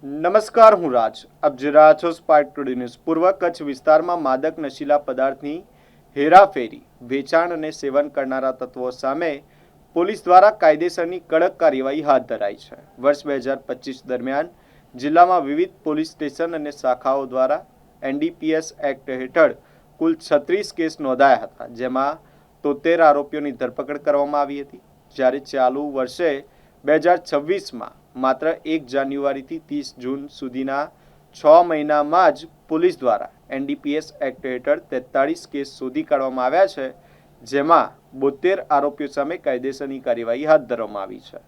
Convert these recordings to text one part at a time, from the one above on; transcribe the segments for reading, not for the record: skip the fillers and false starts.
નમસ્કાર, હું રાજ. આપ જોઈ રહ્યા છો સ્પાર્ક ટુડે ન્યૂઝ. પૂર્વ કચ્છ વિસ્તારમાં માદક નશીલા પદાર્થની હેરાફેરી, વેચાણ અને સેવન કરનારા તત્વો સામે પોલીસ દ્વારા કાયદેસરની કડક કાર્યવાહી હાથ ધરાઈ છે. વર્ષ 2025 દરમિયાન જિલ્લામાં વિવિધ પોલીસ સ્ટેશન અને શાખાઓ દ્વારા એનડીપીએસ એક્ટ હેઠળ કુલ 36 કેસ નોંધાયા હતા, જેમાં 73 આરોપીઓની ધરપકડ કરવામાં આવી હતી. જ્યારે ચાલુ વર્ષે 2026માં માત્ર 1 જાન્યુઆરીથી 30 જૂન સુધીના 6 મહિનામાં જ પોલીસ દ્વારા એનડીપીએસ એક્ટ હેઠળ 43 કેસ શોધી કાઢવામાં આવ્યા છે, જેમાં 72 આરોપીઓ સામે કાયદેસરની કાર્યવાહી હાથ ધરવામાં આવી છે.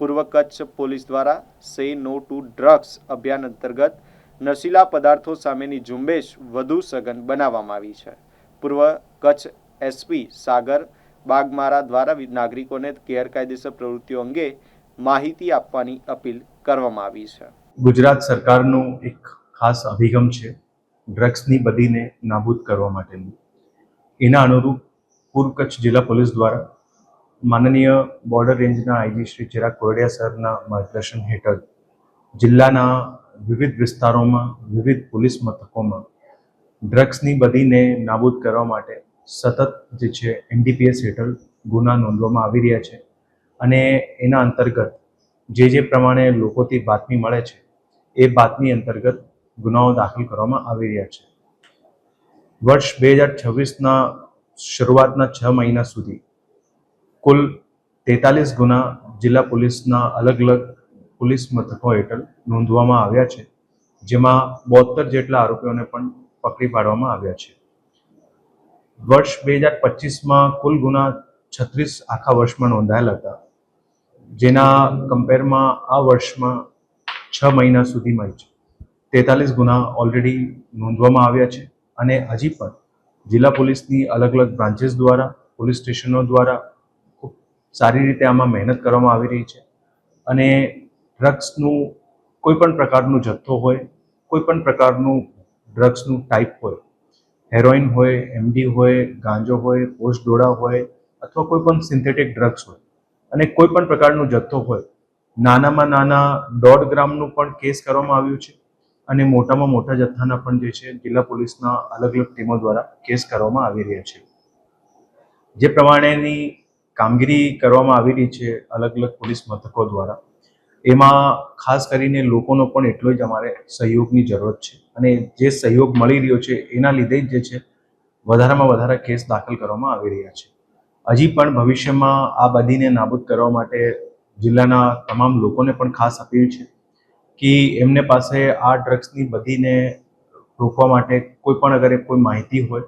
પૂર્વ કચ્છ પોલીસ દ્વારા સે નો ટુ ડ્રગ્સ અભિયાન અંતર્ગત નશીલા પદાર્થો સામેની ઝુંબેશ વધુ સઘન બનાવવામાં આવી છે. પૂર્વ કચ્છ એસપી સાગર બાગમારા દ્વારા નાગરિકોને ગેરકાયદેસર પ્રવૃત્તિઓ અંગે માહિતી આપવાની અપીલ કરવામાં આવી છે. ગુજરાત સરકારનું એક ખાસ અભિગમ છે ડ્રગ્સની બદીને નાબૂદ કરવા માટેનું. એના અનુરૂપ પૂર્વ કચ્છ જિલ્લા પોલીસ દ્વારા માનનીય બોર્ડર રેન્જના આઈજી શ્રી ચિરાગ કોરડિયા સરના માર્ગદર્શન હેઠળ જિલ્લાના વિવિધ વિસ્તારોમાં વિવિધ પોલીસ મથકોમાં ડ્રગ્સની બદીને નાબૂદ કરવા માટે સતત જે છે એનડીપીએસ હેઠળ ગુના નોંધવામાં આવી રહ્યા છે. અને એના અંતર્ગત જે પ્રમાણે લોકોથી બાતમી મળે છે એ બાતમી અંતર્ગત ગુનાઓ દાખલ કરવામાં આવી રહ્યા છે. વર્ષ 2026ના શરૂઆતના 6 મહિના સુધી કુલ 43 ગુના જિલ્લા પોલીસના અલગ અલગ પોલીસ મથકો હેઠળ નોંધવામાં આવ્યા છે, જેમાં 72 જેટલા આરોપીઓને પણ પકડી પાડવામાં આવ્યા છે. વર્ષ 2025માં કુલ ગુના 36 આખા વર્ષમાં નોંધાયેલા હતા, જેના કમ્પેરમાં આ વર્ષમાં 6 મહિના સુધીમાં જ 43 ગુના ઓલરેડી નોંધવામાં આવ્યા છે. અને હજી પણ જિલ્લા પોલીસની અલગ અલગ બ્રાન્ચીસ દ્વારા, પોલીસ સ્ટેશનો દ્વારા ખૂબ સારી રીતે આમાં મહેનત કરવામાં આવી રહી છે. અને ડ્રગ્સનું કોઈ પણ પ્રકારનું જથ્થો હોય, કોઈ પણ પ્રકારનું ડ્રગ્સનું ટાઈપ હોય, હેરોઇન હોય, એમડી હોય, ગાંજો હોય, પોસ્ટ ડોડા હોય અથવા કોઈ પણ સિન્થેટિક ડ્રગ્સ હોય અને કોઈ પણ પ્રકારનો જથ્થો હોય, નાનામાં નાના 1.5 ગ્રામનું પણ કેસ કરવામાં આવ્યું છે અને મોટામાં મોટા જથ્થાના પણ જે છે જિલ્લા પોલીસના અલગ અલગ ટીમો દ્વારા કેસ કરવામાં આવી રહ્યા છે. જે પ્રમાણેની કામગીરી કરવામાં આવી રહી છે અલગ અલગ પોલીસ મથકો દ્વારા, એમાં ખાસ કરીને લોકોનો પણ એટલો જ અમારે સહયોગની જરૂરત છે. અને જે સહયોગ મળી રહ્યો છે એના લીધે જ જે છે વધારેમાં વધારે કેસ દાખલ કરવામાં આવી રહ્યા છે. હજી પણ ભવિષ્યમાં આ બદીને નાબૂદ કરવા માટે જિલ્લાના તમામ લોકોને પણ ખાસ અપીલ છે કે એમને પાસે આ ડ્રગ્સની બદીને રોકવા માટે કોઈ પણ અગર કોઈ માહિતી હોય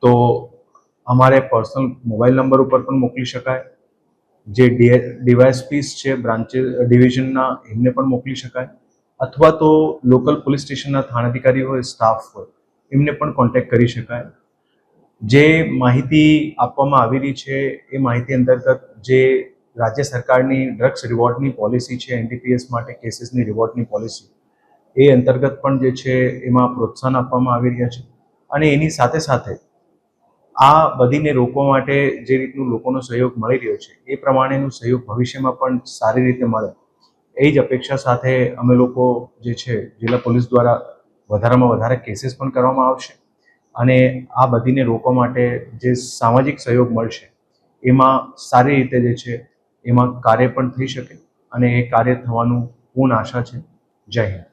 તો અમારે પર્સનલ મોબાઈલ નંબર ઉપર પણ મોકલી શકાય. જે ડીવાયએસપીસ છે બ્રાન્ચીસ ડિવિઝનના, એમને પણ મોકલી શકાય, અથવા તો લોકલ પોલીસ સ્ટેશનના થાણાધિકારી હોય, સ્ટાફ હોય, એમને પણ કોન્ટેક્ટ કરી શકાય. જે માહિતી આપવામાં આવી રહી છે એ માહિતી અંતર્ગત જે રાજ્ય સરકારની ડ્રગ્સ રિવોર્ડની પોલિસી છે, એનડીપીએસ માટે કેસીસની રિવોર્ડની પોલિસી, એ અંતર્ગત પણ જે છે એમાં પ્રોત્સાહન આપવામાં આવી રહ્યા છે. અને એની સાથે સાથે આ બદીને રોકવા માટે જે રીતનું લોકોનો સહયોગ મળી રહ્યો છે એ પ્રમાણેનું સહયોગ ભવિષ્યમાં પણ સારી રીતે મળે એ જ અપેક્ષા સાથે અમે લોકો જે છે જિલ્લા પોલીસ દ્વારા વધારેમાં વધારે કેસીસ પણ કરવામાં આવશે. અને આ બદીને રોકવા માટે જે સામાજિક સહયોગ મળશે એમાં સારી રીતે જે છે એમાં કાર્ય પણ થઈ શકે અને એ કાર્ય થવાનું પૂર્ણ આશા છે. જય હિન્દ.